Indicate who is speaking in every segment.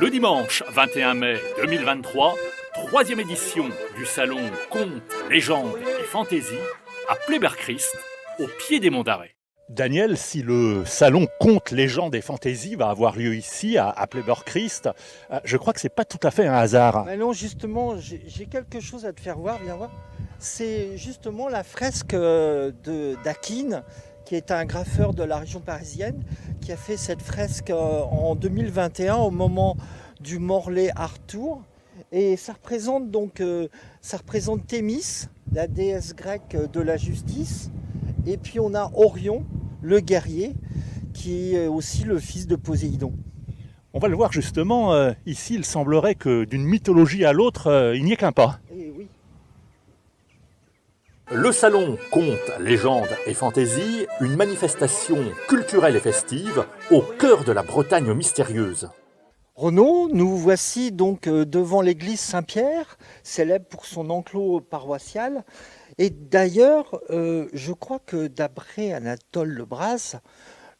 Speaker 1: Le dimanche 21 mai 2023, troisième édition du salon Contes, légendes et fantaisie à Pleyber-Christ, au pied des Monts d'Arrée.
Speaker 2: Daniel, si le salon Contes, légendes et fantaisie va avoir lieu ici, à Pleyber-Christ, je crois que c'est pas tout à fait un hasard.
Speaker 3: Mais non, justement, j'ai quelque chose à te faire voir, viens voir. C'est justement la fresque d'Aquin, qui est un graffeur de la région parisienne, qui a fait cette fresque en 2021 au moment du Morlaix Art Tour. Et ça représente Thémis, la déesse grecque de la justice. Et puis on a Orion, le guerrier, qui est aussi le fils de Poséidon.
Speaker 2: On va le voir justement, ici il semblerait que d'une mythologie à l'autre, il n'y ait qu'un pas.
Speaker 3: Et oui.
Speaker 1: Le salon Contes, légendes et fantaisie, une manifestation culturelle et festive au cœur de la Bretagne mystérieuse.
Speaker 3: Renaud, nous voici donc devant l'église Saint-Pierre, célèbre pour son enclos paroissial. Et d'ailleurs, je crois que d'après Anatole Lebras,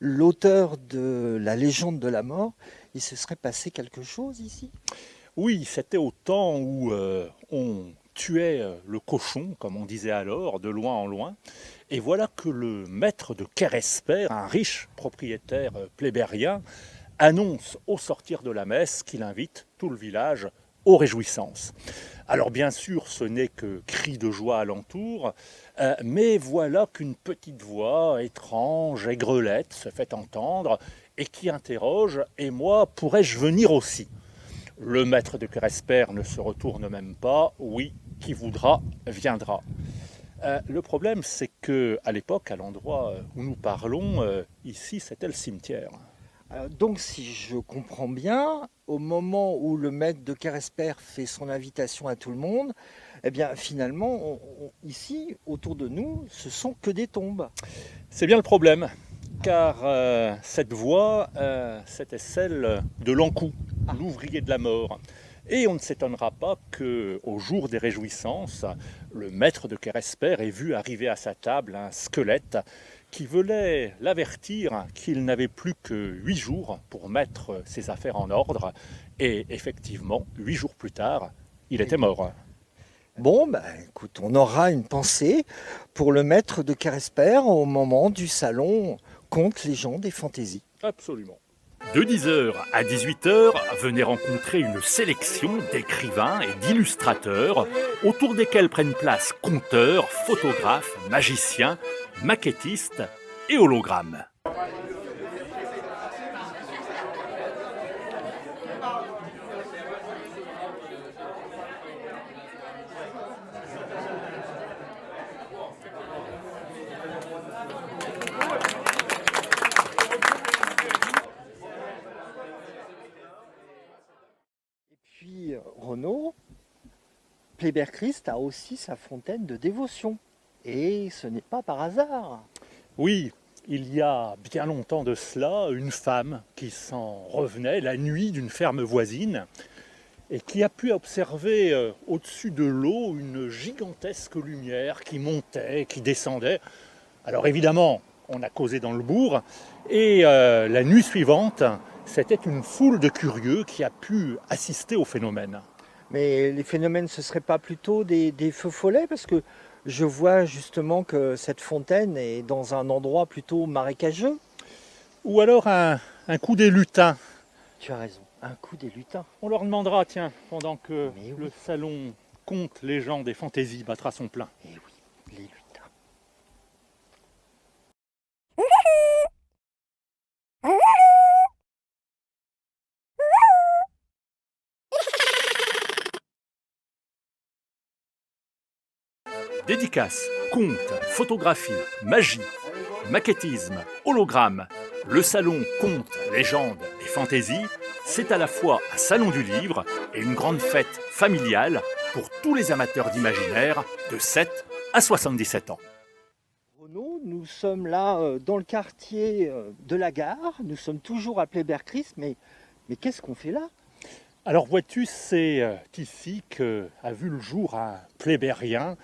Speaker 3: l'auteur de La légende de la mort, il se serait passé quelque chose ici.
Speaker 2: Oui, c'était au temps où on tuait le cochon, comme on disait alors, de loin en loin. Et voilà que le maître de Keresper, un riche propriétaire plébérien, annonce au sortir de la messe qu'il invite tout le village aux réjouissances. Alors bien sûr, ce n'est que cris de joie alentour, mais voilà qu'une petite voix étrange et grelette se fait entendre et qui interroge « Et moi, pourrais-je venir aussi ?» Le maître de Keresper ne se retourne même pas. Oui, qui voudra, viendra. Le problème, c'est qu'à l'époque, à l'endroit où nous parlons, ici, c'était le cimetière.
Speaker 3: Donc si je comprends bien, au moment où le maître de Keresper fait son invitation à tout le monde, eh bien finalement, ici, autour de nous, ce sont que des tombes.
Speaker 2: C'est bien le problème, car cette voix, c'était celle de Lancou, l'ouvrier de la mort. Et on ne s'étonnera pas qu'au jour des réjouissances, le maître de Keresper ait vu arriver à sa table un squelette qui voulait l'avertir qu'il n'avait plus que 8 jours pour mettre ses affaires en ordre. Et effectivement, 8 jours plus tard, il était mort.
Speaker 3: Bon, écoute, on aura une pensée pour le maître de Keresper au moment du salon Contes, légendes et fantaisie.
Speaker 1: Absolument. De 10h à 18h, venez rencontrer une sélection d'écrivains et d'illustrateurs autour desquels prennent place conteurs, photographes, magiciens, maquettistes et hologrammes.
Speaker 3: Puis Renaud, Pleyber-Christ a aussi sa fontaine de dévotion. Et ce n'est pas par hasard.
Speaker 2: Oui, il y a bien longtemps de cela, une femme qui s'en revenait la nuit d'une ferme voisine et qui a pu observer au-dessus de l'eau une gigantesque lumière qui montait, qui descendait. Alors évidemment, on a causé dans le bourg et la nuit suivante, c'était une foule de curieux qui a pu assister au phénomène.
Speaker 3: Mais les phénomènes, ce ne seraient pas plutôt des feux follets? Parce que je vois justement que cette fontaine est dans un endroit plutôt marécageux.
Speaker 2: Ou alors un coup des lutins.
Speaker 3: Tu as raison, un coup des lutins.
Speaker 2: On leur demandera, tiens, pendant que
Speaker 3: Mais oui.
Speaker 2: le salon Contes, légendes et fantaisie battra son plein.
Speaker 3: Eh oui, les lutins.
Speaker 1: Dédicaces, contes, photographies, magie, maquettisme, hologramme. Le salon Contes, légendes et fantaisie, c'est à la fois un salon du livre et une grande fête familiale pour tous les amateurs d'imaginaire de 7 à 77 ans.
Speaker 3: Renaud, nous sommes là dans le quartier de la gare. Nous sommes toujours à Pleyber-Christ, mais qu'est-ce qu'on fait là?
Speaker 2: Alors vois-tu, c'est ici qu'a vu le jour un plébérien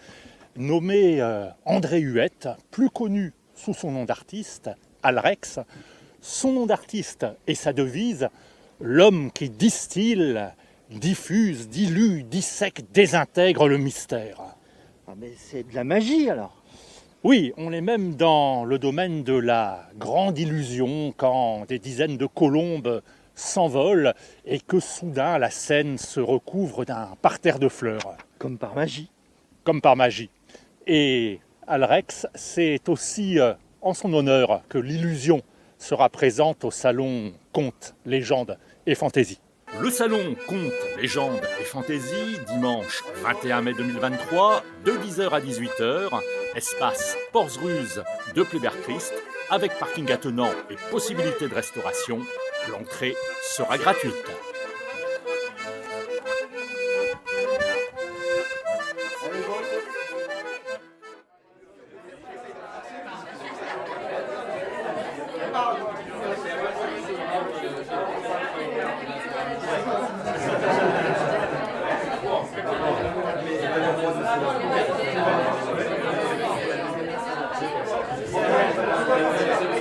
Speaker 2: nommé André Huette, plus connu sous son nom d'artiste, Alrex. Son nom d'artiste et sa devise, l'homme qui distille, diffuse, dilue, dissèque, désintègre le mystère.
Speaker 3: Ah, mais c'est de la magie alors.
Speaker 2: Oui, on est même dans le domaine de la grande illusion quand des dizaines de colombes s'envolent et que soudain la scène se recouvre d'un parterre de fleurs.
Speaker 3: Comme par magie.
Speaker 2: Comme par magie. Et Alrex, c'est aussi en son honneur que l'illusion sera présente au salon Contes, Légendes et Fantaisie.
Speaker 1: Le salon Contes, Légendes et Fantaisie, dimanche 21 mai 2023, de 10h à 18h, espace Porz-Ruz de Pleyber-Christ, avec parking attenant et possibilité de restauration. L'entrée sera gratuite.
Speaker 4: Merci.